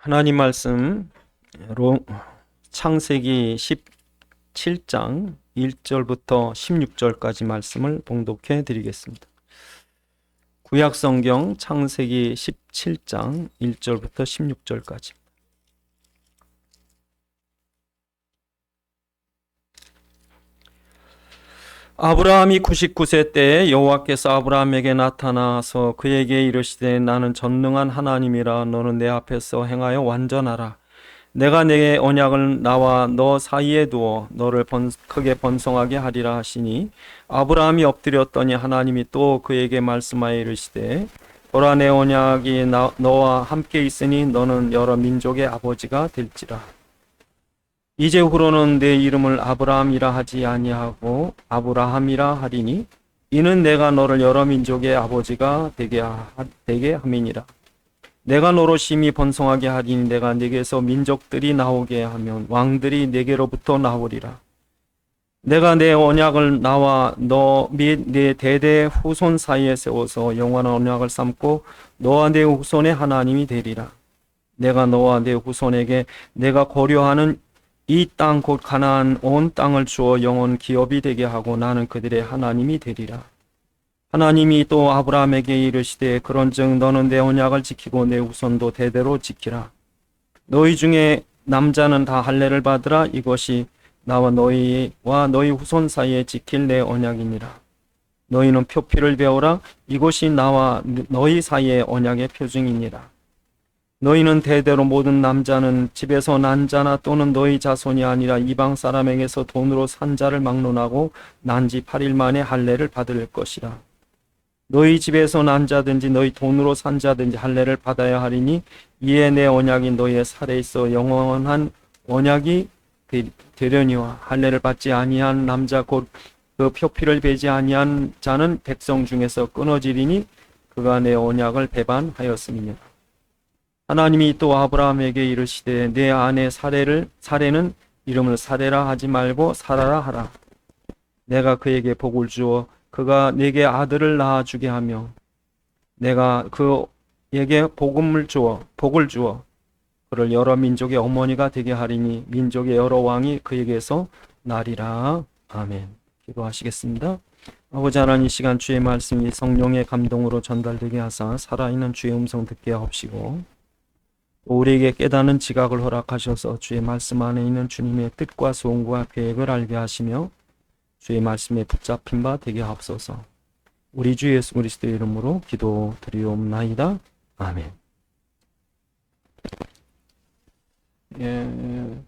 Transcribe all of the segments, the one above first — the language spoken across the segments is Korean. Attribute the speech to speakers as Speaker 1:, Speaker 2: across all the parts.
Speaker 1: 하나님 말씀 창세기 17장 1절부터 16절까지 말씀을 봉독해 드리겠습니다. 구약 성경 창세기 17장 1절부터 16절까지. 아브라함이 99세 때에 여호와께서 아브라함에게 나타나서 그에게 이르시되 나는 전능한 하나님이라. 너는 내 앞에서 행하여 완전하라. 내가 내 언약을 나와 너 사이에 두어 너를 크게 번성하게 하리라 하시니, 아브라함이 엎드렸더니 하나님이 또 그에게 말씀하여 이르시되 보라, 내 언약이 너와 함께 있으니 너는 여러 민족의 아버지가 될지라. 이제후로는 내 이름을 아브라함이라 하지 아니하고 아브라함이라 하리니, 이는 내가 너를 여러 민족의 아버지가 되게 함이니라. 내가 너로 심히 번성하게 하리니 내가 네게서 민족들이 나오게 하면 왕들이 네게로부터 나오리라. 내가 내 언약을 나와 너 및 네 대대 후손 사이에 세워서 영원한 언약을 삼고 너와 내 후손의 하나님이 되리라. 내가 너와 내 후손에게 내가 고려하는 이 땅 곧 가나안 온 땅을 주어 영원 기업이 되게 하고 나는 그들의 하나님이 되리라. 하나님이 또 아브라함에게 이르시되 그런즉 너는 내 언약을 지키고 내 후손도 대대로 지키라. 너희 중에 남자는 다 할례를 받으라. 이것이 나와 너희와 너희 후손 사이에 지킬 내 언약이니라. 너희는 표피를 배우라. 이것이 나와 너희 사이의 언약의 표징이니라. 너희는 대대로 모든 남자는 집에서 난 자나 또는 너희 자손이 아니라 이방 사람에게서 돈으로 산 자를 막론하고 난 지 8일 만에 할례를 받을 것이라. 너희 집에서 난 자든지 너희 돈으로 산 자든지 할례를 받아야 하리니, 이에 내 언약이 너희의 살에 있어 영원한 언약이 되려니와 할례를 받지 아니한 남자 곧 그 표피를 베지 아니한 자는 백성 중에서 끊어지리니 그가 내 언약을 배반하였음이니라. 하나님이 또 아브라함에게 이르시되 내 아내 사레는 이름을 사레라 하지 말고 사라라 하라. 내가 그에게 복을 주어 그가 내게 아들을 낳아주게 하며 내가 그에게 복을 주어 그를 여러 민족의 어머니가 되게 하리니 민족의 여러 왕이 그에게서 나리라. 아멘. 기도하시겠습니다. 아버지 하나님, 이 시간 주의 말씀이 성령의 감동으로 전달되게 하사 살아있는 주의 음성 듣게 하옵시고, 우리에게 깨닫는 지각을 허락하셔서 주의 말씀 안에 있는 주님의 뜻과 소원과 계획을 알게 하시며 주의 말씀에 붙잡힌 바 되게 하옵소서. 우리 주 예수 그리스도의 이름으로 기도드리옵나이다. 아멘.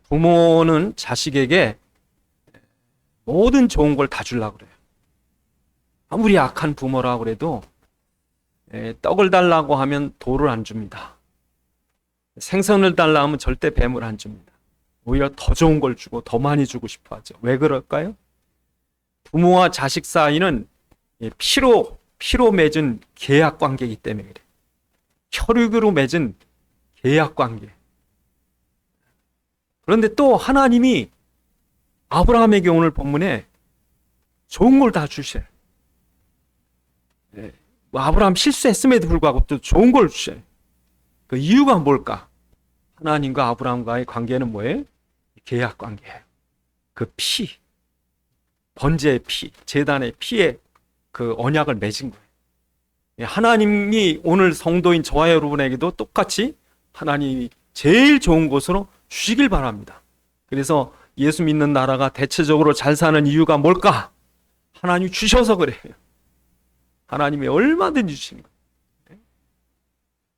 Speaker 1: 부모는 자식에게 모든 좋은 걸 다 주려고 그래요. 아무리 악한 부모라고 그래도 떡을 달라고 하면 돌을 안 줍니다. 생선을 달라 하면 절대 뱀을 안 줍니다. 오히려 더 좋은 걸 주고 더 많이 주고 싶어 하죠. 왜 그럴까요? 부모와 자식 사이는 피로 맺은 계약 관계이기 때문에 그래요. 혈육으로 맺은 계약 관계. 그런데 또 하나님이 아브라함에게 오늘 본문에 좋은 걸 다 주셔요. 아브라함 실수했음에도 불구하고 또 좋은 걸 주셔요. 그 이유가 뭘까? 하나님과 아브라함과의 관계는 뭐예요? 계약 관계예요. 그 피, 번제의 피, 제단의 피에 그 언약을 맺은 거예요. 하나님이 오늘 성도인 저와 여러분에게도 똑같이 하나님이 제일 좋은 것으로 주시길 바랍니다. 그래서 예수 믿는 나라가 대체적으로 잘 사는 이유가 뭘까? 하나님이 주셔서 그래요. 하나님이 얼마든지 주시는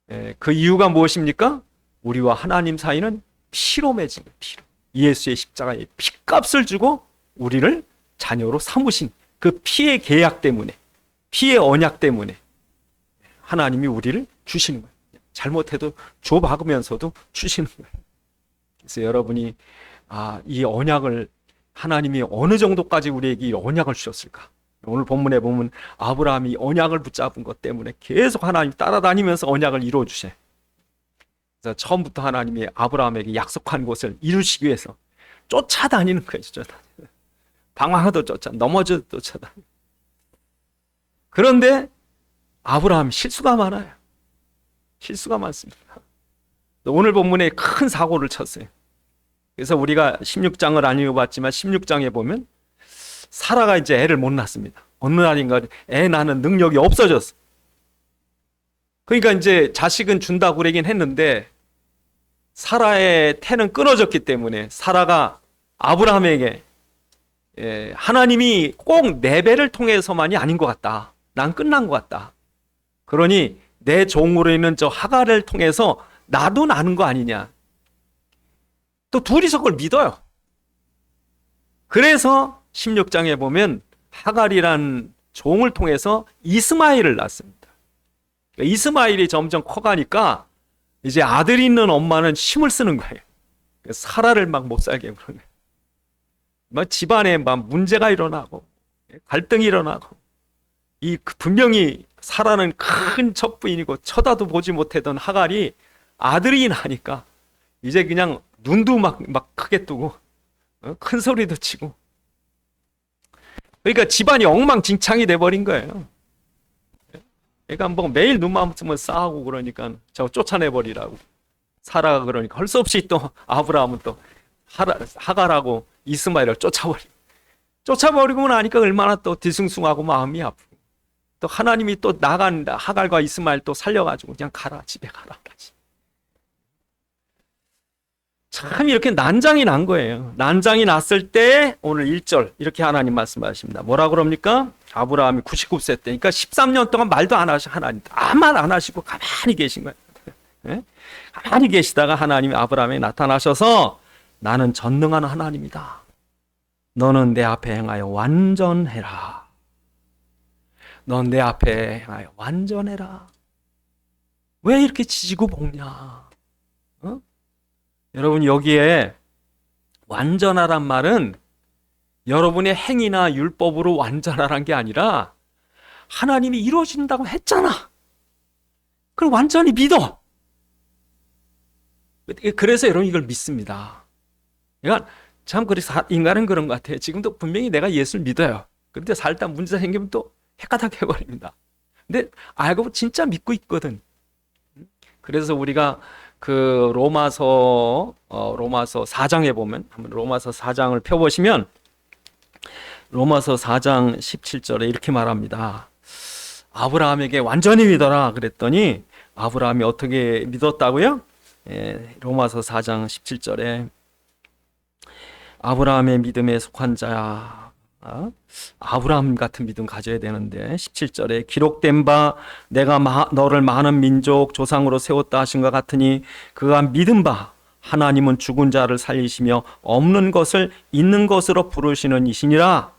Speaker 1: 거예요. 그 이유가 무엇입니까? 우리와 하나님 사이는 피로 맺은 거예요. 피로. 예수의 십자가의 피값을 주고 우리를 자녀로 삼으신 그 피의 계약 때문에, 피의 언약 때문에 하나님이 우리를 주시는 거예요. 잘못해도 줘박으면서도 주시는 거예요. 그래서 여러분이 이 언약을 하나님이 어느 정도까지 우리에게 이 언약을 주셨을까? 오늘 본문에 보면 아브라함이 언약을 붙잡은 것 때문에 계속 하나님 따라다니면서 언약을 이루어 주셔요. 그래서 처음부터 하나님이 아브라함에게 약속한 곳을 이루시기 위해서 쫓아다니는 거예요. 방황하도 넘어져도 쫓아다니는. 그런데 아브라함 실수가 많아요. 실수가 많습니다. 오늘 본문에 큰 사고를 쳤어요. 그래서 우리가 16장을 안 읽어봤지만 16장에 보면 사라가 이제 애를 못 낳습니다. 어느 날인가 애 낳는 능력이 없어졌어. 그러니까 이제 자식은 준다고 그러긴 했는데 사라의 태는 끊어졌기 때문에 사라가 아브라함에게 하나님이 꼭 내 배를 통해서만이 아닌 것 같다. 난 끝난 것 같다. 그러니 내 종으로 있는 저 하갈을 통해서 나도 나는 거 아니냐. 또 둘이서 그걸 믿어요. 그래서 16장에 보면 하갈이란 종을 통해서 이스마엘을 낳습니다. 그러니까 이스마엘이 점점 커가니까 이제 아들이 있는 엄마는 힘을 쓰는 거예요. 사라를 막 못 살게 그러는 거예요. 막 집안에 막 문제가 일어나고 갈등이 일어나고 분명히 사라는 큰 첩부인이고 쳐다도 보지 못하던 하갈이 아들이 나니까 이제 그냥 눈도 막 크게 뜨고 큰 소리도 치고 그러니까 집안이 엉망진창이 돼버린 거예요. 그러니까 뭐 매일 눈만 뜨면 싸우고 그러니까 저 쫓아내버리라고 사라가 그러니까 할 수 없이 또 아브라함은 또 하갈하고 이스마엘을 쫓아버리고 나니까 얼마나 또 뒤숭숭하고 마음이 아프고 또 하나님이 또 나간 하갈과 이스마엘 또 살려가지고 그냥 가라 집에 가라. 참 이렇게 난장이 난 거예요. 난장이 났을 때 오늘 1절 이렇게 하나님 말씀하십니다. 뭐라 그럽니까? 아브라함이 99세 때니까 13년 동안 말도 안 하시고 하나님 아무 말 안 하시고 가만히 계신 거예요. 네? 가만히 계시다가 하나님이 아브라함에 나타나셔서 나는 전능한 하나님이다. 너는 내 앞에 행하여 완전해라. 넌 내 앞에 행하여 완전해라. 왜 이렇게 지지고 볶냐? 어? 여러분 여기에 완전하란 말은 여러분의 행위나 율법으로 완전하란 게 아니라 하나님이 이루어진다고 했잖아. 그럼 완전히 믿어. 그래서 여러분 이걸 믿습니다. 그러니까 참 그래서 인간은 그런 것 같아요. 지금도 분명히 내가 예수를 믿어요. 그런데 살다 문제 생기면 또 헷가닥 해버립니다. 근데 알고 보면 진짜 믿고 있거든. 그래서 우리가 그 로마서 4장에 보면 한번 로마서 4장을 펴보시면 로마서 4장 17절에 이렇게 말합니다. 아브라함에게 완전히 믿어라 그랬더니 아브라함이 어떻게 믿었다고요? 로마서 4장 17절에 아브라함의 믿음에 속한 자야. 아브라함 같은 믿음 가져야 되는데 17절에 기록된 바 내가 너를 많은 민족 조상으로 세웠다 하신 것 같으니 그가 믿은 바 하나님은 죽은 자를 살리시며 없는 것을 있는 것으로 부르시는 이시니라.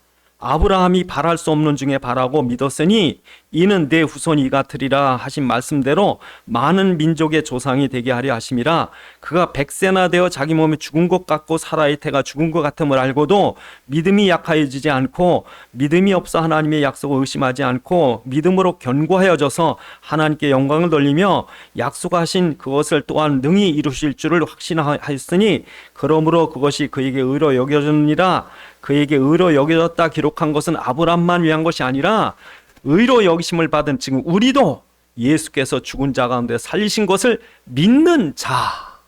Speaker 1: 아브라함이 바랄 수 없는 중에 바라고 믿었으니 이는 내 후손이 같으리라 하신 말씀대로 많은 민족의 조상이 되게 하려 하심이라. 그가 100세나 되어 자기 몸에 죽은 것 같고 사라의 태가 죽은 것 같음을 알고도 믿음이 약하여지지 않고 믿음이 없어 하나님의 약속을 의심하지 않고 믿음으로 견고하여져서 하나님께 영광을 돌리며 약속하신 그것을 또한 능히 이루실 줄을 확신하였으니 그러므로 그것이 그에게 의로 여겨졌느니라. 그에게 의로 여겨졌다 기록한 것은 아브라함만 위한 것이 아니라 의로 여기심을 받은 지금 우리도 예수께서 죽은 자 가운데 살리신 것을 믿는 자.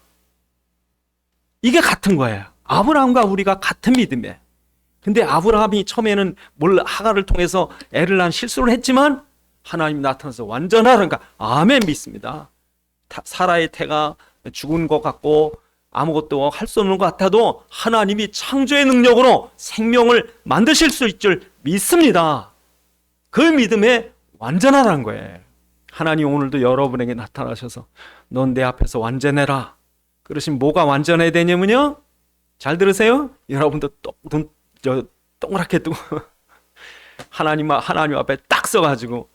Speaker 1: 이게 같은 거예요. 아브라함과 우리가 같은 믿음이에요. 근데 아브라함이 처음에는 하갈을 통해서 애를 낳은 실수를 했지만 하나님 나타나서 완전하니까 아멘 믿습니다. 사라의 태가 죽은 것 같고 아무것도 할 수 없는 것 같아도 하나님이 창조의 능력으로 생명을 만드실 수 있을 줄 믿습니다. 그 믿음에 완전하라는 거예요. 하나님 오늘도 여러분에게 나타나셔서 넌 내 앞에서 완전해라. 그러시면 뭐가 완전해야 되냐면요. 잘 들으세요. 여러분도 눈 동그랗게 뜨고 하나님 앞에 딱 서가지고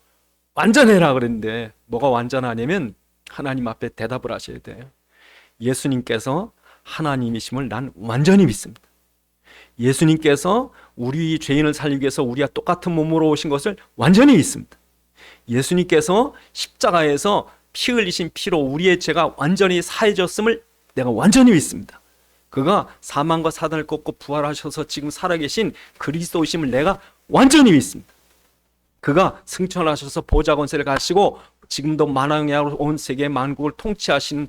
Speaker 1: 완전해라 그랬는데 뭐가 완전하냐면 하나님 앞에 대답을 하셔야 돼요. 예수님께서 하나님이심을 난 완전히 믿습니다. 예수님께서 우리 죄인을 살리기 위해서 우리와 똑같은 몸으로 오신 것을 완전히 믿습니다. 예수님께서 십자가에서 피 흘리신 피로 우리의 죄가 완전히 사해졌음을 내가 완전히 믿습니다. 그가 사망과 사단을 꺾고 부활하셔서 지금 살아계신 그리스도이심을 내가 완전히 믿습니다. 그가 승천하셔서 보좌 권세를 가지고 지금도 만왕야로 온 세계 만국을 통치하신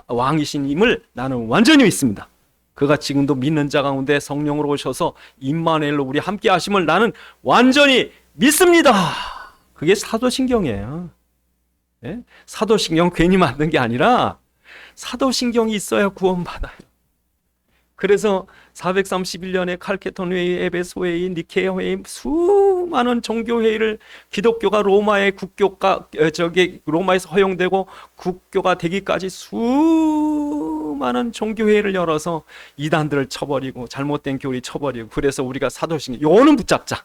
Speaker 1: 왕이신임을 나는 완전히 믿습니다. 그가 지금도 믿는 자 가운데 성령으로 오셔서 임마누엘로 우리 함께 하심을 나는 완전히 믿습니다. 그게 사도신경이에요. 예? 사도신경 괜히 만든 게 아니라 사도신경이 있어야 구원받아요. 그래서 431년에 칼케톤 회의, 에베소 회의, 니케아 회의, 수많은 종교 회의를 기독교가 로마의 국교가 로마에서 허용되고 국교가 되기까지 수많은 종교 회의를 열어서 이단들을 쳐버리고 잘못된 교리 쳐버리고, 그래서 우리가 사도신경 요거는 붙잡자.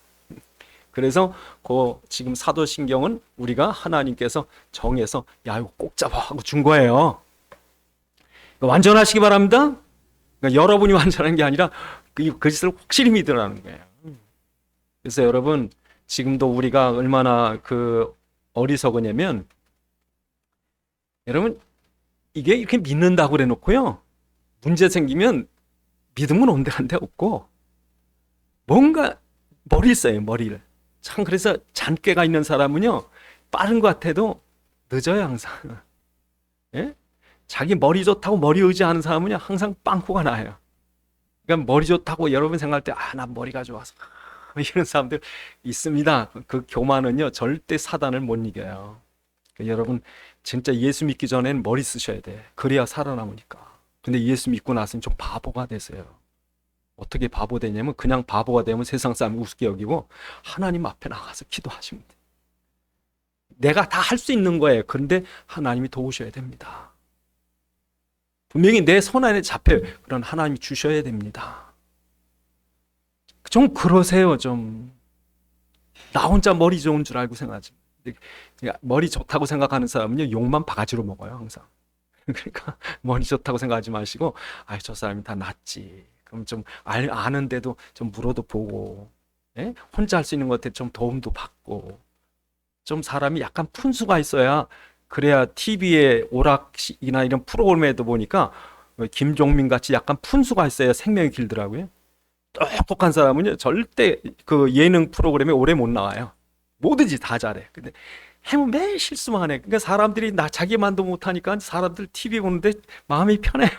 Speaker 1: 그래서 그 지금 사도신경은 우리가 하나님께서 정해서 야 이거 꼭 잡아 하고 준 거예요. 완전하시기 바랍니다. 그러니까 여러분이 완전한 게 아니라 그 짓을 확실히 믿으라는 거예요. 그래서 여러분 지금도 우리가 얼마나 그 어리석으냐면, 여러분 이게 이렇게 믿는다고 그래 놓고요, 문제 생기면 믿으면 온데간데 없고 뭔가 머리를 써요, 머리를. 참 그래서 잔꾀가 있는 사람은요 빠른 것 같아도 늦어요 항상. 예? 자기 머리 좋다고 머리 의지하는 사람은요 항상 빵꾸가 나요. 그러니까 머리 좋다고 여러분 생각할 때 나 머리가 좋아서 이런 사람들 있습니다. 그 교만은요 절대 사단을 못 이겨요. 그러니까 여러분 진짜 예수 믿기 전엔 머리 쓰셔야 돼. 그래야 살아남으니까. 근데 예수 믿고 나서는 좀 바보가 되세요. 어떻게 바보 되냐면 그냥 바보가 되면 세상 사람이 우습게 여기고 하나님 앞에 나가서 기도하시면 돼. 내가 다 할 수 있는 거예요. 그런데 하나님이 도우셔야 됩니다. 분명히 내 손 안에 잡혀요. 그런 하나님이 주셔야 됩니다. 좀 그러세요. 좀 나 혼자 머리 좋은 줄 알고 생각하지. 머리 좋다고 생각하는 사람은요 욕만 바가지로 먹어요 항상. 그러니까 머리 좋다고 생각하지 마시고 저 사람이 다 낫지. 그럼 좀 아는데도 좀 물어도 보고, 예? 혼자 할 수 있는 것한테 좀 도움도 받고, 좀 사람이 약간 푼수가 있어야, 그래야 TV에 오락이나 이런 프로그램에도 보니까 김종민 같이 약간 푼수가 있어야 생명이 길더라고요. 똑똑한 사람은요 절대 그 예능 프로그램에 오래 못 나와요. 뭐든지 다 잘해. 근데 해면 매일 실수만 해. 그러니까 사람들이 자기만도 못하니까 사람들 TV 보는데 마음이 편해요.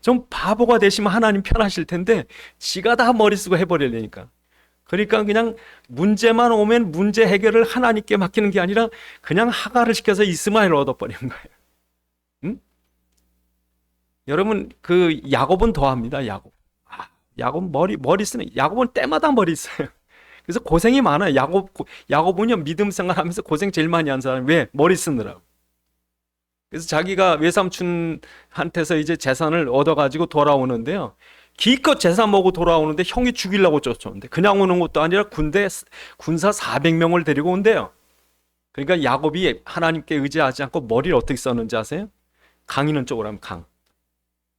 Speaker 1: 좀 바보가 되시면 하나님 편하실 텐데 지가 다 머리 쓰고 해버리려니까. 그러니까 그냥 문제만 오면 문제 해결을 하나님께 맡기는 게 아니라 그냥 하가를 시켜서 이스마엘을 얻어버리는 거예요. 응? 여러분 그 야곱은 더합니다. 야곱 머리 쓰는, 야곱은 때마다 머리 써요. 그래서 고생이 많아요. 야곱은요 믿음 생활하면서 고생 제일 많이 한 사람. 왜? 머리 쓰느라고. 그래서 자기가 외삼촌한테서 이제 재산을 얻어가지고 돌아오는데요, 기껏 재산 먹고 돌아오는데 형이 죽이려고 쫓아오는데, 그냥 오는 것도 아니라 군사 400명을 데리고 온대요. 그러니까 야곱이 하나님께 의지하지 않고 머리를 어떻게 썼는지 아세요? 강 있는 쪽으로 하면 강.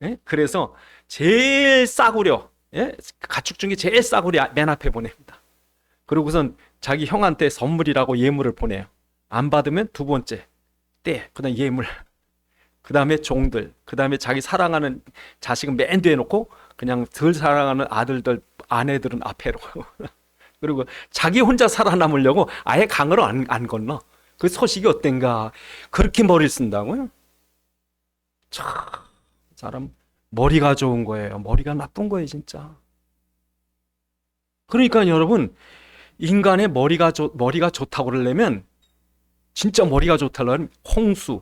Speaker 1: 예? 그래서 제일 싸구려, 예? 가축 중에 제일 싸구려 맨 앞에 보냅니다. 그리고선 자기 형한테 선물이라고 예물을 보내요. 안 받으면 두 번째 때, 그다음 예물, 그 다음에 종들, 그 다음에 자기 사랑하는 자식은 맨 뒤에 놓고 그냥 덜 사랑하는 아들들, 아내들은 앞에로. 그리고 자기 혼자 살아남으려고 아예 강으로 안 건너. 그 소식이 어땠가. 그렇게 머리를 쓴다고요? 참, 사람 머리가 좋은 거예요. 머리가 나쁜 거예요 진짜. 그러니까 여러분 인간의 머리가 좋다고 그러려면, 진짜 머리가 좋다면 홍수,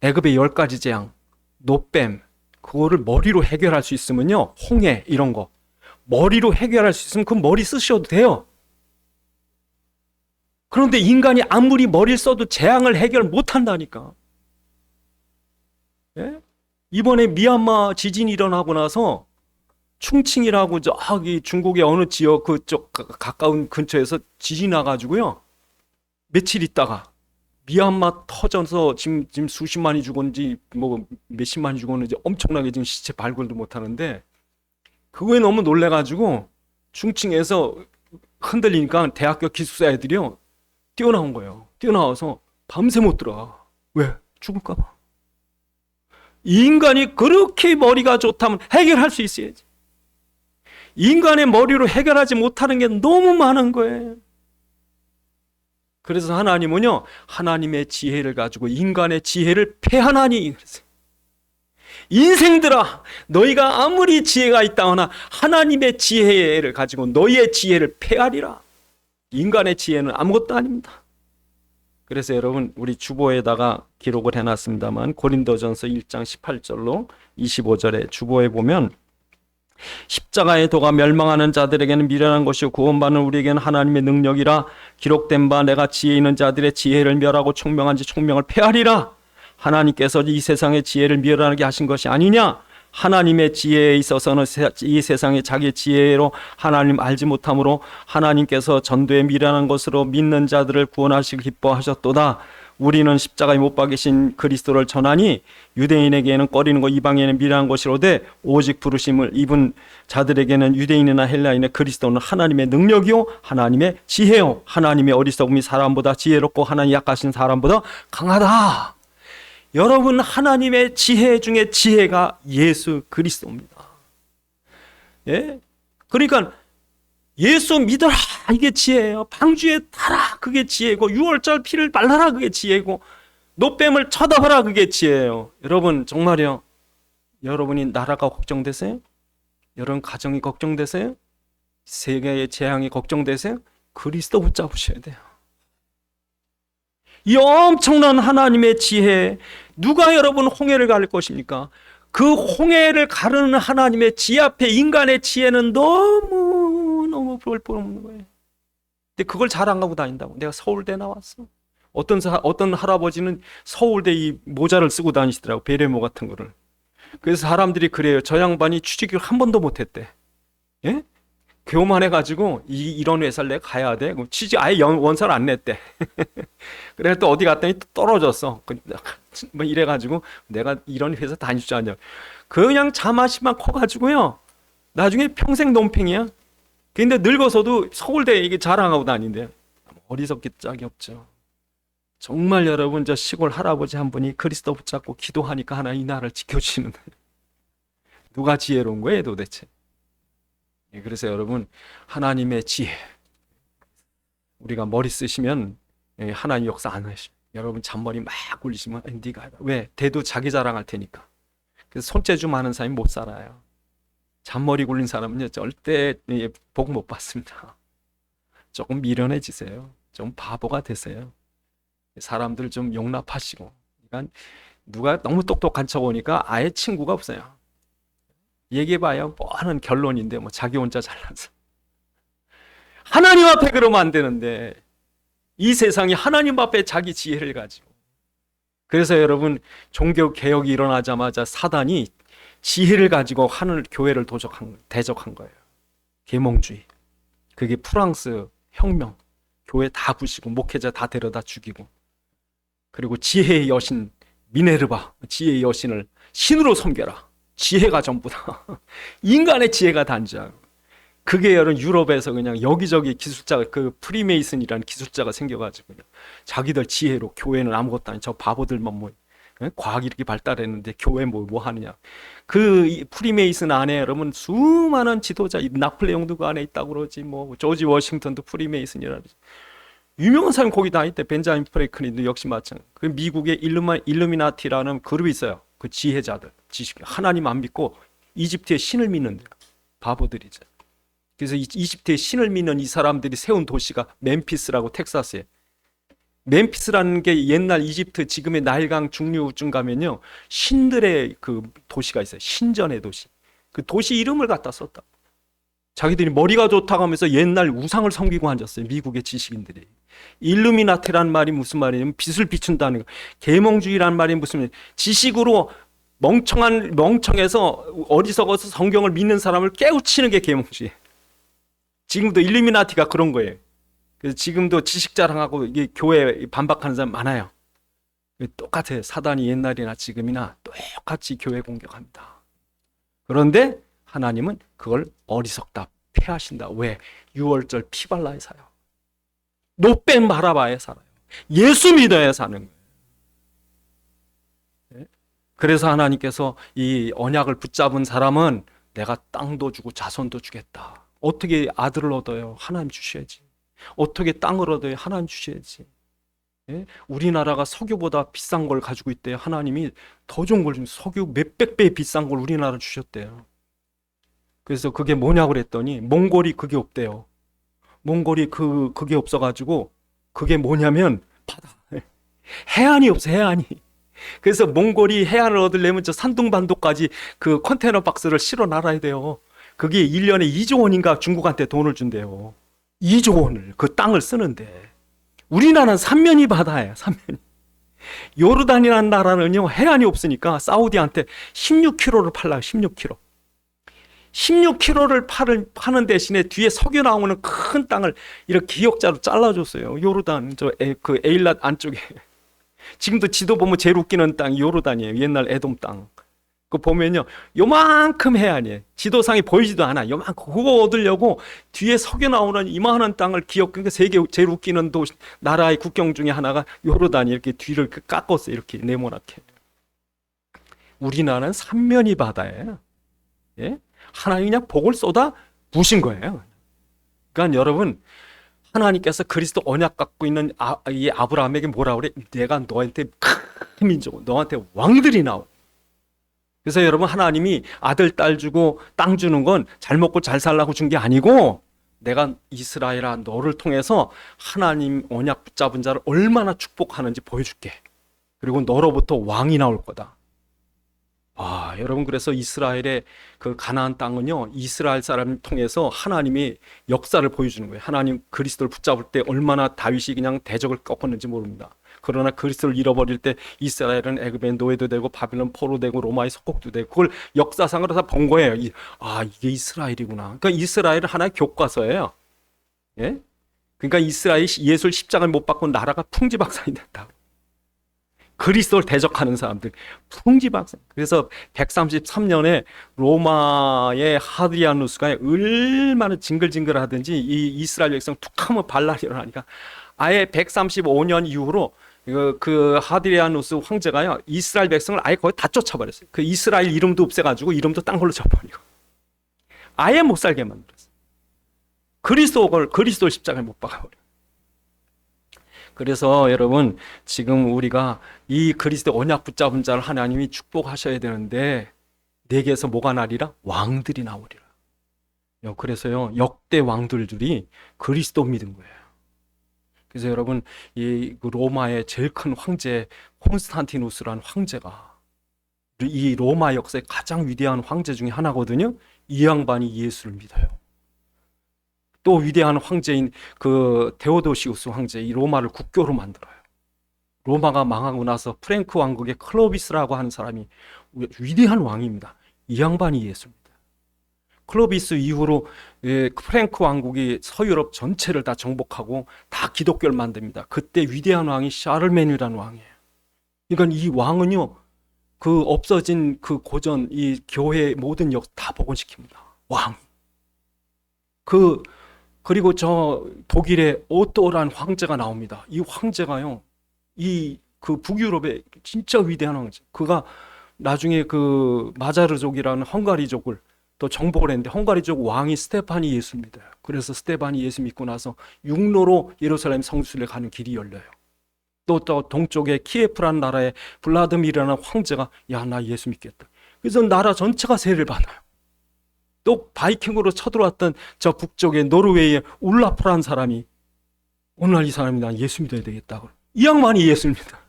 Speaker 1: 애굽의 10가지 재앙, 노뱀, 그거를 머리로 해결할 수 있으면요, 홍해 이런 거 머리로 해결할 수 있으면 그 머리 쓰셔도 돼요. 그런데 인간이 아무리 머리를 써도 재앙을 해결 못한다니까. 예? 이번에 미얀마 지진이 일어나고 나서 충칭이라고 저기 중국의 어느 지역 그쪽 가까운 근처에서 지진이 나가지고요, 며칠 있다가 미얀마 터져서 지금 수십만이 죽었는지 뭐 몇십만이 죽었는지 엄청나게 지금 시체 발굴도 못하는데, 그거에 너무 놀래가지고 중층에서 흔들리니까 대학교 기숙사 애들이요 뛰어나온 거예요. 뛰어나와서 밤새 못 들어가. 왜? 죽을까봐. 인간이 그렇게 머리가 좋다면 해결할 수 있어야지. 인간의 머리로 해결하지 못하는 게 너무 많은 거예요. 그래서 하나님은요, 하나님의 지혜를 가지고 인간의 지혜를 패하나니. 인생들아, 너희가 아무리 지혜가 있다거나 하나님의 지혜를 가지고 너희의 지혜를 패하리라. 인간의 지혜는 아무것도 아닙니다. 그래서 여러분, 우리 주보에다가 기록을 해놨습니다만 고린도전서 1장 18절로 25절에 주보에 보면, 십자가의 도가 멸망하는 자들에게는 미련한 것이요 구원받는 우리에게는 하나님의 능력이라. 기록된 바 내가 지혜 있는 자들의 지혜를 멸하고 총명한 지 총명을 패하리라. 하나님께서 이 세상의 지혜를 멸하게 하신 것이 아니냐. 하나님의 지혜에 있어서는 이 세상의 자기 지혜로 하나님 알지 못함으로 하나님께서 전도에 미련한 것으로 믿는 자들을 구원하시기 기뻐하셨도다. 우리는 십자가에 못 박이신 그리스도를 전하니 유대인에게는 꺼리는 것, 이방인에게는 미련한 것이로되 오직 부르심을 입은 자들에게는 유대인이나 헬라인의 그리스도는 하나님의 능력이요 하나님의 지혜요 하나님의 어리석음이 사람보다 지혜롭고 하나님 약하신 사람보다 강하다. 여러분, 하나님의 지혜 중에 지혜가 예수 그리스도입니다. 예? 그러니까 예수 믿어라, 이게 지혜예요. 방주에 타라, 그게 지혜고, 유월절 피를 발라라, 그게 지혜고, 노뱀을 쳐다봐라, 그게 지혜예요. 여러분, 정말요, 여러분이 나라가 걱정되세요? 여러분 가정이 걱정되세요? 세계의 재앙이 걱정되세요? 그리스도 붙잡으셔야 돼요. 이 엄청난 하나님의 지혜, 누가 여러분 홍해를 가를 것입니까? 그 홍해를 가르는 하나님의 지혜 앞에 인간의 지혜는 너무 볼품없는 거예요. 근데 그걸 자랑하고 다닌다고. 내가 서울대 나왔어. 어떤 할아버지는 서울대 이 모자를 쓰고 다니시더라고, 베레모 같은 거를. 그래서 사람들이 그래요. 저 양반이 취직을 한 번도 못했대. 예? 교만해가지고 이런 회사를 내가 가야 돼. 취직 아예 원서를 안 냈대. 그래서 또 어디 갔더니 또 떨어졌어. 뭐 이래가지고 내가 이런 회사 다닐 줄 아냐. 그냥 자마시만 커가지고요. 나중에 평생 논팽이야. 근데 늙어서도 서울대 이게 자랑하고 다닌대요. 어리석기 짝이 없죠. 정말 여러분, 저 시골 할아버지 한 분이 그리스도 붙잡고 기도하니까 하나 이 나라를 지켜주시는 거예요. 누가 지혜로운 거예요 도대체? 그래서 여러분, 하나님의 지혜, 우리가 머리 쓰시면 하나님 역사 안 하셔. 여러분 잔머리 막 굴리시면 네가 왜? 대도 자기 자랑할 테니까. 그래서 손재주 많은 사람이 못 살아요. 잔머리 굴린 사람은요 절대 복 못 받습니다. 조금 미련해지세요. 좀 바보가 되세요. 사람들 좀 용납하시고. 그러니까 누가 너무 똑똑한 척 오니까 아예 친구가 없어요. 얘기해봐요. 뭐 하는 결론인데 뭐 자기 혼자 잘나서. 하나님 앞에 그러면 안 되는데 이 세상이 하나님 앞에 자기 지혜를 가지고. 그래서 여러분, 종교 개혁이 일어나자마자 사단이 지혜를 가지고 하늘 교회를 대적한 거예요. 계몽주의. 그게 프랑스 혁명. 교회 다 부시고 목회자 다 데려다 죽이고, 그리고 지혜의 여신 미네르바, 지혜의 여신을 신으로 섬겨라. 지혜가 전부다. 인간의 지혜가 단지하고. 그게 여러분 유럽에서 그냥 여기저기 기술자가, 그 프리메이슨이라는 기술자가 생겨가지고 그냥 자기들 지혜로 교회는 아무것도 아닌 저 바보들만 뭐 과학이 이렇게 발달했는데 교회 뭐 하느냐. 그 프리메이슨 안에 여러분 수많은 지도자, 나폴레옹도 그 안에 있다고 그러지, 뭐 조지 워싱턴도 프리메이슨이라지. 유명한 사람이 거기 다 있대. 벤자민 프랭클린도 역시 마찬가지. 그 미국의 일루미나티라는 그룹이 있어요. 그 지혜자들, 지식, 하나님 안 믿고 이집트의 신을 믿는데 바보들이죠. 그래서 이집트의 신을 믿는 이 사람들이 세운 도시가 멤피스라고, 텍사스에. 멤피스라는 게 옛날 이집트 지금의 나일강 중류쯤 가면요 신들의 그 도시가 있어요. 신전의 도시. 그 도시 이름을 갖다 썼다. 자기들이 머리가 좋다고 하면서 옛날 우상을 섬기고 앉았어요. 미국의 지식인들이. 일루미나티라는 말이 무슨 말이냐면 빛을 비춘다는 거. 계몽주의라는 말이 무슨 말이냐면 지식으로 멍청해서 어리석어서 성경을 믿는 사람을 깨우치는 게 계몽주의. 지금도 일루미나티가 그런 거예요. 그래서 지금도 지식 자랑하고 이게 교회에 반박하는 사람 많아요. 똑같아요. 사단이 옛날이나 지금이나 똑같이 교회 공격합니다. 그런데 하나님은 그걸 어리석다, 패하신다. 왜? 유월절 피발라에 살아요. 노뱀 바라바에 살아요. 예수 믿어야 사는 거예요. 그래서 하나님께서 이 언약을 붙잡은 사람은 내가 땅도 주고 자손도 주겠다. 어떻게 아들을 얻어요? 하나님 주셔야지. 어떻게 땅을 얻어요? 하나님 주셔야지. 예? 우리나라가 석유보다 비싼 걸 가지고 있대요. 하나님이 더 좋은 걸 좀 석유 몇백 배 비싼 걸 우리나라 주셨대요. 그래서 그게 뭐냐고 그랬더니 몽골이 그게 없대요. 몽골이 그게 없어가지고 그게 뭐냐면 바다. 해안이 없어, 해안이. 그래서 몽골이 해안을 얻으려면 저 산둥반도까지 그 컨테이너 박스를 실어 놔야 돼요. 그게 1년에 2조 원인가 중국한테 돈을 준대요. 2조 원을 그 땅을 쓰는데 우리나라는 삼면이 바다예요. 삼면이. 요르단이라는 나라는요 해안이 없으니까 사우디한테 16kg를 팔라요. 16kg. 16kg를 파는 대신에 뒤에 석유 나오는 큰 땅을 이렇게 기역자로 잘라줬어요. 요르단 그 에일랏 안쪽에. 지금도 지도 보면 제일 웃기는 땅이 요르단이에요. 옛날 에돔 땅. 그거 보면요 요만큼 해안이에요. 지도상에 보이지도 않아. 요만큼. 그거 얻으려고 뒤에 석유 나오는 이만한 땅을 그러니까 세계 제일 웃기는 나라의 국경 중에 하나가 요르단이 이렇게 뒤를 깎았어요. 이렇게 네모나게. 우리나라는 삼면이 바다예요. 예? 하나님이 그냥 복을 쏟아 부신 거예요. 그러니까 여러분 하나님께서 그리스도 언약 갖고 있는 이 아브라함에게 뭐라 그래? 내가 너한테 큰 민족, 너한테 왕들이 나오. 그래서 여러분 하나님이 아들, 딸 주고 땅 주는 건 잘 먹고 잘 살라고 준 게 아니고 내가 이스라엘아 너를 통해서 하나님 언약 붙잡은 자를 얼마나 축복하는지 보여줄게. 그리고 너로부터 왕이 나올 거다. 여러분 그래서 이스라엘의 그 가나안 땅은요 이스라엘 사람을 통해서 하나님이 역사를 보여주는 거예요. 하나님 그리스도를 붙잡을 때 얼마나 다윗이 그냥 대적을 꺾었는지 모릅니다. 그러나 그리스도를 잃어버릴 때 이스라엘은 애굽의 노예도 되고 바빌론 포로 되고 로마의 속국도 되고 그걸 역사상으로 다 본 거예요. 이게 이스라엘이구나. 그러니까 이스라엘은 하나의 교과서예요. 예? 그러니까 이스라엘이 예수를 십자가를 못 받고 나라가 풍지박산이 됐다. 그리스도를 대적하는 사람들 풍지박산. 그래서 133년에 로마의 하드리아누스가 얼마나 징글징글하든지 이 이스라엘 백성 툭하면 반란이 일어나니까 아예 135년 이후로 그 하드리아누스 황제가요 이스라엘 백성을 아예 거의 다 쫓아버렸어요. 그 이스라엘 이름도 없애가지고 이름도 딴 걸로 쳐버리고 아예 못 살게 만들었어요. 그리스도 십자가에 못 박아버려요. 그래서 여러분 지금 우리가 이 그리스도 언약 붙잡은 자를 하나님이 축복하셔야 되는데 내게서 뭐가 나리라? 왕들이 나오리라. 그래서요 역대 왕들이 그리스도 믿은 거예요. 그래서 여러분 이 로마의 제일 큰 황제 콘스탄티누스라는 황제가 이 로마 역사의 가장 위대한 황제 중에 하나거든요. 이 양반이 예수를 믿어요. 또 위대한 황제인 그 데오도시우스 황제 이 로마를 국교로 만들어요. 로마가 망하고 나서 프랭크 왕국의 클로비스라고 하는 사람이 위대한 왕입니다. 이 양반이 예수입니다. 클로비스 이후로 프랭크 왕국이 서유럽 전체를 다 정복하고 다 기독교를 만듭니다. 그때 위대한 왕이 샤를메뉴라는 왕이에요. 그러니까 이 왕은요 그 없어진 그 고전 이 교회 모든 역 다 복원시킵니다. 왕. 그리고 저 독일의 오토라는 황제가 나옵니다. 이 황제가요, 그 북유럽의 진짜 위대한 황제. 그가 나중에 그 마자르족이라는 헝가리족을 또 정복을 했는데 헝가리족 왕이 스테파니 예수입니다. 그래서 스테파니 예수 믿고 나서 육로로 예루살렘 성수를 가는 길이 열려요. 또 동쪽에 키예프라는 나라의 블라드미르라는 황제가 나 예수 믿겠다. 그래서 나라 전체가 세례를 받아요. 또 바이킹으로 쳐들어왔던 저 북쪽의 노르웨이의 울라프라는 사람이 오늘 이 사람이 난 예수 믿어야 되겠다고. 이 양반이 예수입니다.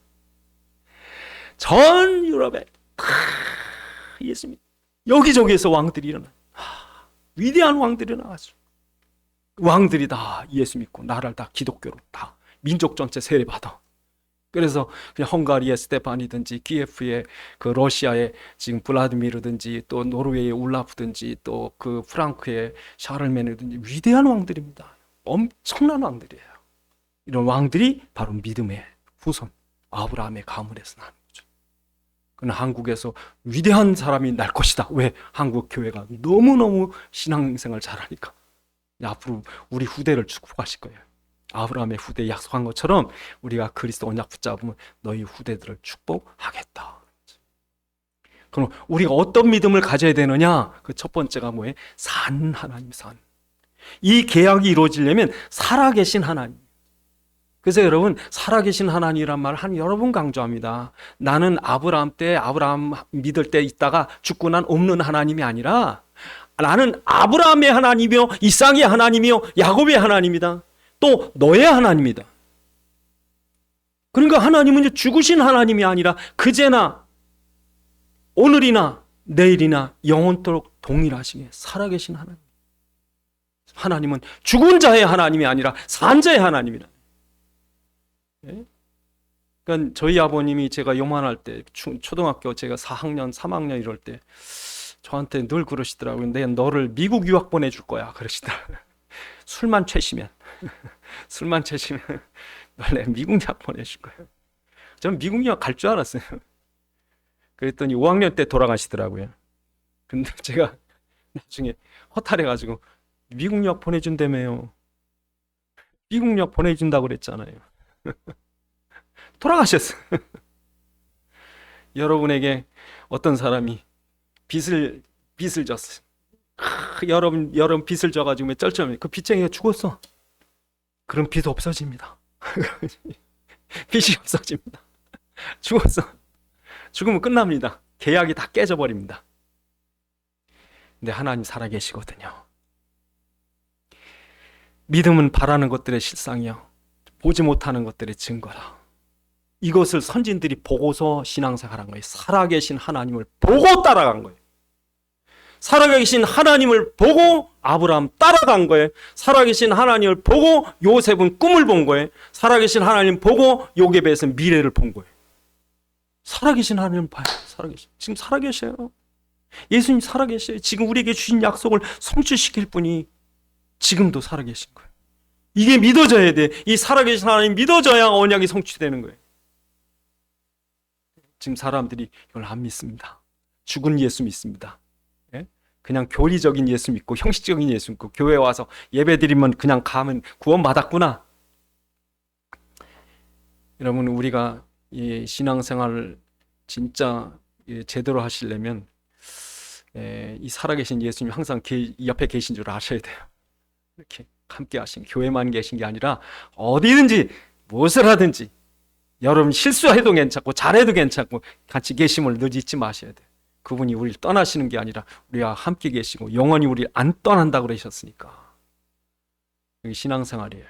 Speaker 1: 전 유럽에 예수 믿. 여기저기에서 왕들이 일어나. 위대한 왕들이 나왔죠. 왕들이 다 예수 믿고 나라를 다 기독교로 다 민족 전체 세례 받아. 그래서 그냥 헝가리의 스테파니든지 키예프의 그 러시아의 지금 블라디미르든지 또 노르웨이의 울라프든지 또 그 프랑크의 샤를메느든지 위대한 왕들입니다. 엄청난 왕들이에요. 이런 왕들이 바로 믿음의 후손 아브라함의 가문에서 나는 거죠. 그러나 한국에서 위대한 사람이 날 것이다. 왜? 한국 교회가 너무너무 신앙생활 잘하니까 앞으로 우리 후대를 축복하실 거예요. 아브라함의 후대에 약속한 것처럼 우리가 그리스도 언약 붙잡으면 너희 후대들을 축복하겠다. 그럼 우리가 어떤 믿음을 가져야 되느냐? 그 첫 번째가 뭐예요? 산 하나님 산. 이 계약이 이루어지려면 살아계신 하나님. 그래서 여러분, 살아계신 하나님이란 말을 한 여러 번 강조합니다. 나는 아브라함 믿을 때 있다가 죽고 난 없는 하나님이 아니라 나는 아브라함의 하나님이요, 이삭의 하나님이요, 야곱의 하나님이다. 또 너의 하나님이다. 그러니까 하나님은 이제 죽으신 하나님이 아니라 그제나 오늘이나 내일이나 영원토록 동일하시게 살아계신 하나님. 하나님은 죽은 자의 하나님이 아니라 산 자의 하나님이다. 예? 그러니까 저희 아버님이 제가 요만할 때, 초등학교 제가 4학년, 3학년 이럴 때 저한테 늘 그러시더라고요. 내가 너를 미국 유학 보내줄 거야. 그러시더라고요. 술만 채시면 널 미국 유학 보내줄 거야. 저는 미국 유학 갈 줄 알았어요. 그랬더니 5학년 때 돌아가시더라고요. 근데 제가 나중에 허탈해가지고 미국 유학 보내준다며요. 미국 유학 보내준다고 그랬잖아요. 돌아가셨어요. 여러분에게 어떤 사람이 빚을 졌어요. 여러분 빚을 져가지고 쩔쩔매. 그 빚쟁이가 죽었어. 그럼 빚 없어집니다. 빚이 없어집니다. 죽었어. 죽으면 끝납니다. 계약이 다 깨져버립니다. 근데 하나님 살아계시거든요. 믿음은 바라는 것들의 실상이요, 보지 못하는 것들의 증거라. 이것을 선진들이 보고서 신앙생활한 거예요. 살아계신 하나님을 보고 따라간 거예요. 살아계신 하나님을 보고 아브라함 따라간 거예요. 살아계신 하나님을 보고 요셉은 꿈을 본 거예요. 살아계신 하나님 보고 요게벳은 미래를 본 거예요. 살아계신 하나님을 봐요. 지금 살아계셔요. 예수님 살아계셔요. 지금 우리에게 주신 약속을 성취시킬 분이 지금도 살아계신 거예요. 이게 믿어져야 돼. 이 살아계신 하나님 믿어져야 언약이 성취되는 거예요. 지금 사람들이 이걸 안 믿습니다. 죽은 예수 믿습니다. 예? 그냥 교리적인 예수 믿고 형식적인 예수 믿고 교회 와서 예배 드리면 그냥 가면 구원 받았구나. 여러분, 우리가 이 신앙생활을 진짜 제대로 하시려면 이 살아계신 예수님 항상 옆에 계신 줄 아셔야 돼요. 이렇게 함께 하신, 교회만 계신 게 아니라 어디든지 무엇을 하든지 여러분 실수해도 괜찮고 잘해도 괜찮고 같이 계심을 늘 잊지 마셔야 돼요. 그분이 우리를 떠나시는 게 아니라 우리와 함께 계시고 영원히 우리를 안 떠난다고 그러셨으니까. 이게 신앙생활이에요.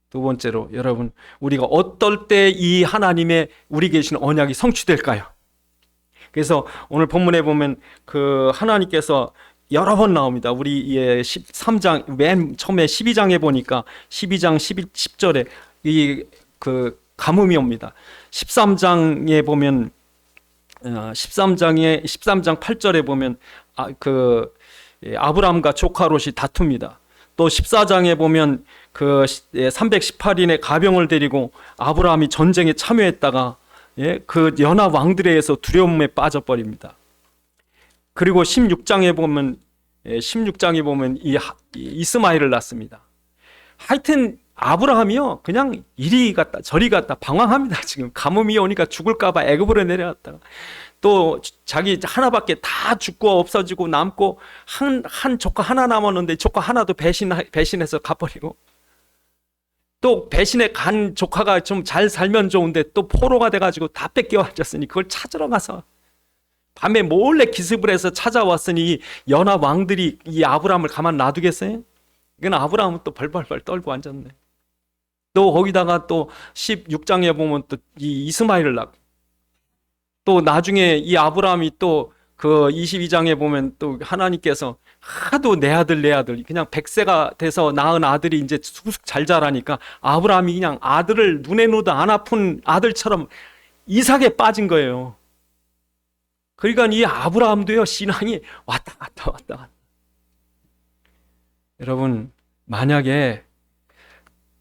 Speaker 1: 두 번째로, 여러분, 우리가 어떨 때 이 하나님의 우리 계신 언약이 성취될까요? 그래서 오늘 본문에 보면 그 하나님께서 여러 번 나옵니다. 우리 13장 맨 처음에 12장에 보니까 12장 10절에 이 그 가뭄이 옵니다. 13장에 보면 13장 8절에 보면 아브람과 조카 롯이 다툽니다. 또 14장에 보면 그 318인의 가병을 데리고 아브라함이 전쟁에 참여했다가 그 연합 왕들에 의해서 두려움에 빠져버립니다. 그리고 16장에 보면 이 이스마엘을 낳습니다. 하여튼 아브라함이요, 그냥 이리 갔다 저리 갔다 방황합니다. 지금 가뭄이 오니까 죽을까봐 애굽으로 내려갔다가 또 자기 하나밖에 다 죽고 없어지고 남고 한 조카 하나 남았는데 조카 하나도 배신해서 가버리고, 또 배신에 간 조카가 좀 잘 살면 좋은데 또 포로가 돼가지고 다 뺏겨왔었으니 그걸 찾으러 가서 밤에 몰래 기습을 해서 찾아왔으니 연합 왕들이 이 아브라함을 가만 놔두겠어요? 이건 아브라함은 또 벌벌벌 떨고 앉았네. 또 거기다가 또 16장에 보면 또 이 이스마엘을 낳고, 또 나중에 이 아브라함이 또 그 22장에 보면 또 하나님께서 하도 내 아들 그냥 100세가 돼서 낳은 아들이 이제 쑥쑥 잘 자라니까 아브라함이 그냥 아들을 눈에 놓도 안 아픈 아들처럼 이삭에 빠진 거예요. 그러니까 이 아브라함도요, 신앙이 왔다 갔다. 여러분, 만약에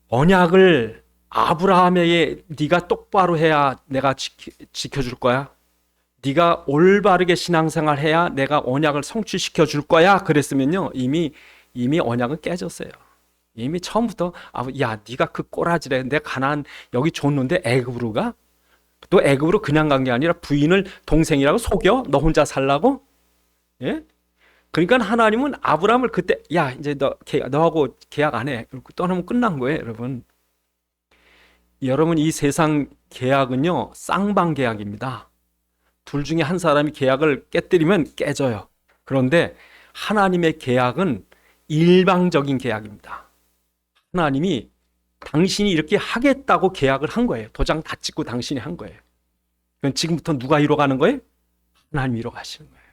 Speaker 1: 언약을 아브라함에게 네가 똑바로 해야 내가 지켜줄 거야, 네가 올바르게 신앙생활 해야 내가 언약을 성취시켜 줄 거야, 그랬으면요 이미 언약은 깨졌어요. 이미 처음부터 야, 네가 그 꼬라지래, 내가 가나안 여기 줬는데 애굽으로 가? 또 애굽으로 그냥 간 게 아니라 부인을 동생이라고 속여? 너 혼자 살라고? 예? 그러니까 하나님은 아브라함을 그때 야, 이제 너하고 계약 안 해, 떠나면 끝난 거예요, 여러분. 여러분, 이 세상 계약은요, 쌍방 계약입니다. 둘 중에 한 사람이 계약을 깨뜨리면 깨져요. 그런데 하나님의 계약은 일방적인 계약입니다. 하나님이 당신이 이렇게 하겠다고 계약을 한 거예요. 도장 다 찍고 당신이 한 거예요. 그럼 지금부터 누가 이뤄가는 거예요? 하나님이 이뤄가시는 거예요.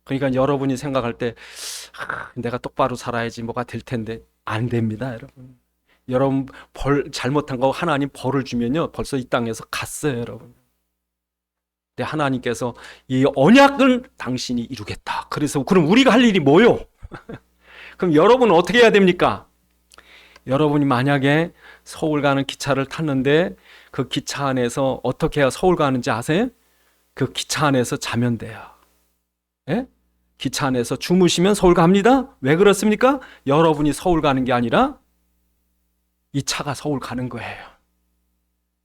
Speaker 1: 그러니까 여러분이 생각할 때 내가 똑바로 살아야지 뭐가 될 텐데, 안 됩니다, 여러분. 여러분 잘못한 거 하나님 벌을 주면요, 벌써 이 땅에서 갔어요, 여러분. 근데 하나님께서 이 언약을 당신이 이루겠다. 그래서 그럼 우리가 할 일이 뭐요? 그럼 여러분은 어떻게 해야 됩니까? 여러분이 만약에 서울 가는 기차를 탔는데 그 기차 안에서 어떻게 해야 서울 가는지 아세요? 그 기차 안에서 자면 돼요. 예? 기차 안에서 주무시면 서울 갑니다. 왜 그렇습니까? 여러분이 서울 가는 게 아니라 이 차가 서울 가는 거예요.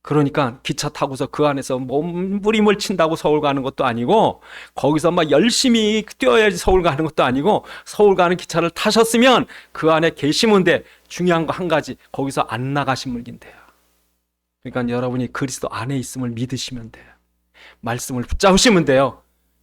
Speaker 1: 그러니까 기차 타고서 그 안에서 몸부림을 친다고 서울 가는 것도 아니고, 거기서 막 열심히 뛰어야지 서울 가는 것도 아니고, 서울 가는 기차를 타셨으면 그 안에 계시면 돼. 중요한 거 한 가지, 거기서 안 나가시면 돼요. 그러니까 여러분이 그리스도 안에 있음을 믿으시면 돼요. 말씀을 붙잡으시면 돼요.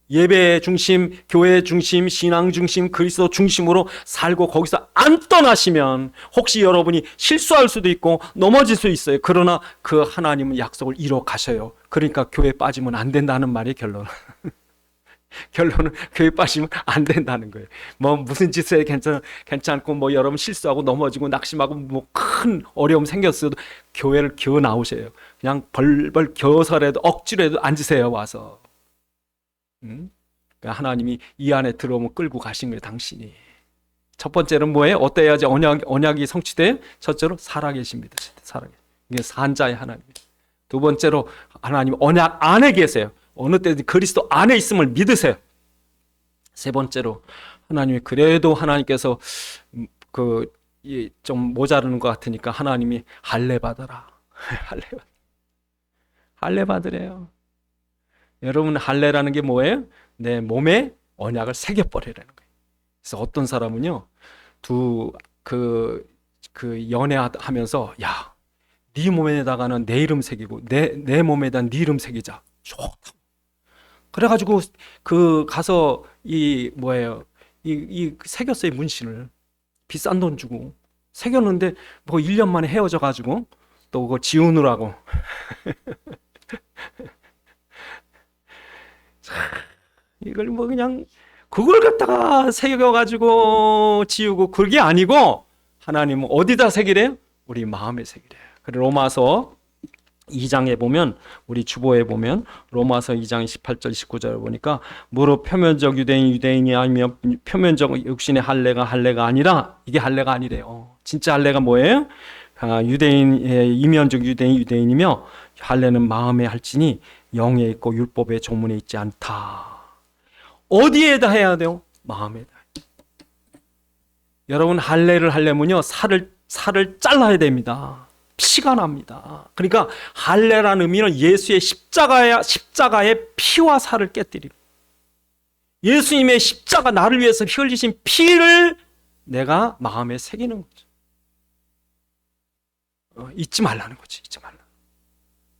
Speaker 1: 예배 중심, 교회 중심, 신앙 중심, 그리스도 중심으로 살고 거기서 안 떠나시면 혹시 여러분이 실수할 수도 있고 넘어질 수 있어요. 그러나 그 하나님은 약속을 이뤄 가셔요. 그러니까 교회 빠지면 안 된다는 말이 결론은. 결론은 교회 빠지면 안 된다는 거예요. 뭐 무슨 짓을 괜찮고 뭐 여러분 실수하고 넘어지고 낙심하고 뭐 큰 어려움 생겼어도 교회를 기어 나오세요. 그냥 벌벌 겨서라도 억지로라도 앉으세요, 와서. 그러니까 하나님이 이 안에 들어오면 끌고 가신 거예요, 당신이. 첫 번째는 뭐예요? 어때야지 언약이 성취돼요? 첫째로 살아계십니다. 이게 산자의 하나님이에요. 두 번째로 하나님 언약 안에 계세요. 어느 때든 그리스도 안에 있음을 믿으세요. 세 번째로 하나님이 그래도 하나님께서 좀 모자르는 것 같으니까 하나님이 할례 받아라. 할례 받으래요. 여러분, 할례라는 게 뭐예요? 내 몸에 언약을 새겨버리라는 거예요. 그래서 어떤 사람은요, 연애하면서, 야, 네 몸에다가는 내 이름 새기고 내 몸에다 네 이름 새기자. 좋다. 그래가지고 가서 이 새겼어요, 문신을. 비싼 돈 주고 새겼는데 뭐 1년 만에 헤어져가지고 또 그거 지우느라고. 이걸 뭐 그냥 그걸 갖다가 새겨가지고 지우고, 그게 아니고 하나님은 어디다 새기래요? 우리 마음에 새기래요. 그래서 로마서 2장에 보면, 우리 주보에 보면 로마서 2장 18절 19절을 보니까 무릇 표면적 유대인이 아니며 표면적 육신의 할례가 아니라, 이게 할례가 아니래요. 진짜 할례가 뭐예요? 이면적 유대인이며 할례는 마음에 할지니 영에 있고 율법의 조문에 있지 않다. 어디에다 해야 돼요? 마음에다. 여러분, 할례를 하려면요, 살을 잘라야 됩니다. 피가 납니다. 그러니까 할례라는 의미는 예수의 십자가의 피와 살을 깨뜨리고, 예수님의 십자가, 나를 위해서 피 흘리신 피를 내가 마음에 새기는 거죠. 잊지 말라는 거지, 잊지 말라.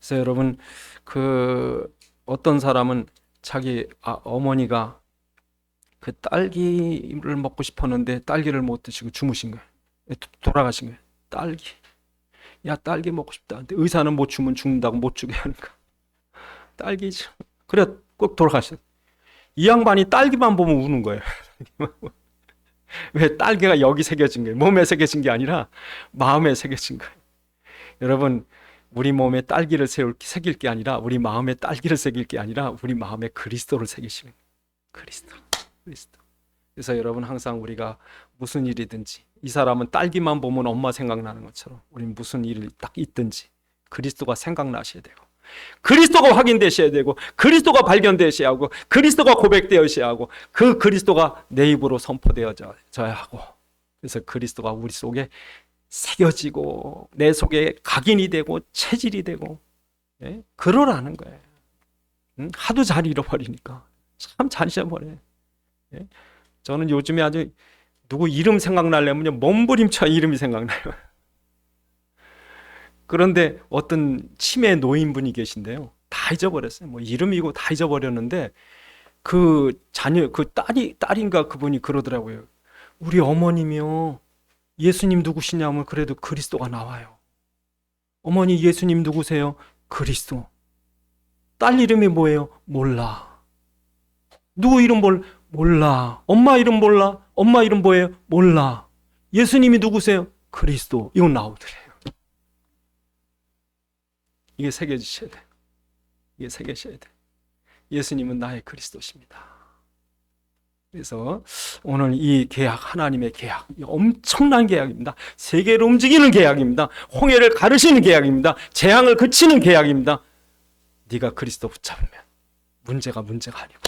Speaker 1: 그래서 여러분, 어떤 사람은 자기 어머니가 그 딸기를 먹고 싶었는데 딸기를 못 드시고 주무신 거예요. 돌아가신 거예요. 딸기 먹고 싶다. 근데 의사는 못 주면 죽는다고 못 주게 하니까 딸기죠. 그래 꼭 돌아가셨어요. 이 양반이 딸기만 보면 우는 거예요. 왜? 딸기가 여기 새겨진 거예요. 몸에 새겨진 게 아니라 마음에 새겨진 거예요. 여러분, 우리 몸에 딸기를 새길 게 아니라, 우리 마음에 딸기를 새길 게 아니라 우리 마음에 그리스도를 새기시는 거예요. 그리스도. 그래서 여러분, 항상 우리가 무슨 일이든지, 이 사람은 딸기만 보면 엄마 생각나는 것처럼 우리는 무슨 일이 딱 있든지 그리스도가 생각나셔야 되고, 그리스도가 확인되셔야 되고, 그리스도가 발견되셔야 하고, 그리스도가 고백되어야 하고, 그 그리스도가 내 입으로 선포되어져야 하고, 그래서 그리스도가 우리 속에 새겨지고 내 속에 각인이 되고 체질이 되고, 그러라는 거예요. 하도 잘 잃어버리니까 참 잘 잊어버려요. 저는 요즘에 아주 누구 이름 생각나려면요, 몸부림쳐 이름이 생각나요. 그런데 어떤 치매 노인분이 계신데요. 다 잊어버렸어요. 뭐 이름이고 다 잊어버렸는데 그 자녀, 그 딸인가 그분이 그러더라고요. 우리 어머님이요. 예수님 누구시냐면 그래도 그리스도가 나와요. 어머니 예수님 누구세요? 그리스도. 딸 이름이 뭐예요? 몰라. 누구 이름 몰라. 엄마 이름 몰라. 엄마 이름 뭐예요? 몰라. 예수님이 누구세요? 그리스도. 이거 나오더래요. 이게 새겨지셔야 돼요. 이게 새겨져야 돼요. 예수님은 나의 그리스도십니다. 그래서 오늘 이 계약, 하나님의 계약, 엄청난 계약입니다. 세계를 움직이는 계약입니다. 홍해를 가르시는 계약입니다. 재앙을 그치는 계약입니다. 네가 그리스도 붙잡으면 문제가 아니고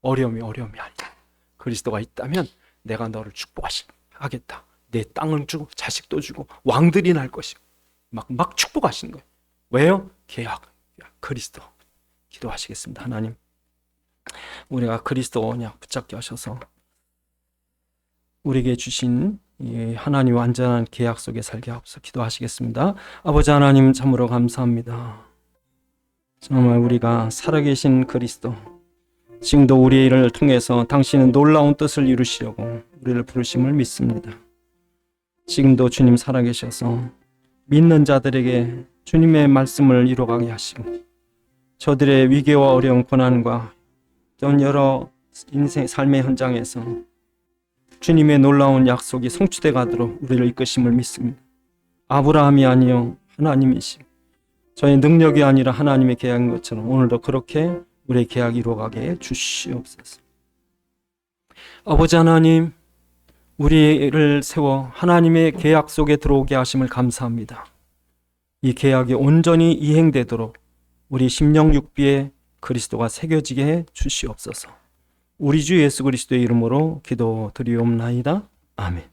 Speaker 1: 어려움이 아니다. 그리스도가 있다면 내가 너를 축복하겠다. 내 땅을 주고 자식도 주고 왕들이 날 것이고 막 축복하시는 거예요. 왜요? 계약, 그리스도. 기도하시겠습니다. 하나님, 우리가 그리스도 언약 붙잡게 하셔서 우리에게 주신 이 하나님 완전한 계약 속에 살게 하옵소서. 기도하시겠습니다. 아버지 하나님, 참으로 감사합니다. 정말 우리가 살아계신 그리스도, 지금도 우리의 일을 통해서 당신은 놀라운 뜻을 이루시려고 우리를 부르심을 믿습니다. 지금도 주님 살아계셔서 믿는 자들에게 주님의 말씀을 이루어가게 하시고 저들의 위기와 어려운 고난과 또 여러 인생 삶의 현장에서 주님의 놀라운 약속이 성취돼 가도록 우리를 이끄심을 믿습니다. 아브라함이 아니요 하나님이시, 저의 능력이 아니라 하나님의 계약인 것처럼 오늘도 그렇게 우리의 계약이 이루어가게 주시옵소서. 아버지 하나님, 우리를 세워 하나님의 계약 속에 들어오게 하심을 감사합니다. 이 계약이 온전히 이행되도록 우리 심령육비에 그리스도가 새겨지게 해 주시옵소서. 우리 주 예수 그리스도의 이름으로 기도드리옵나이다. 아멘.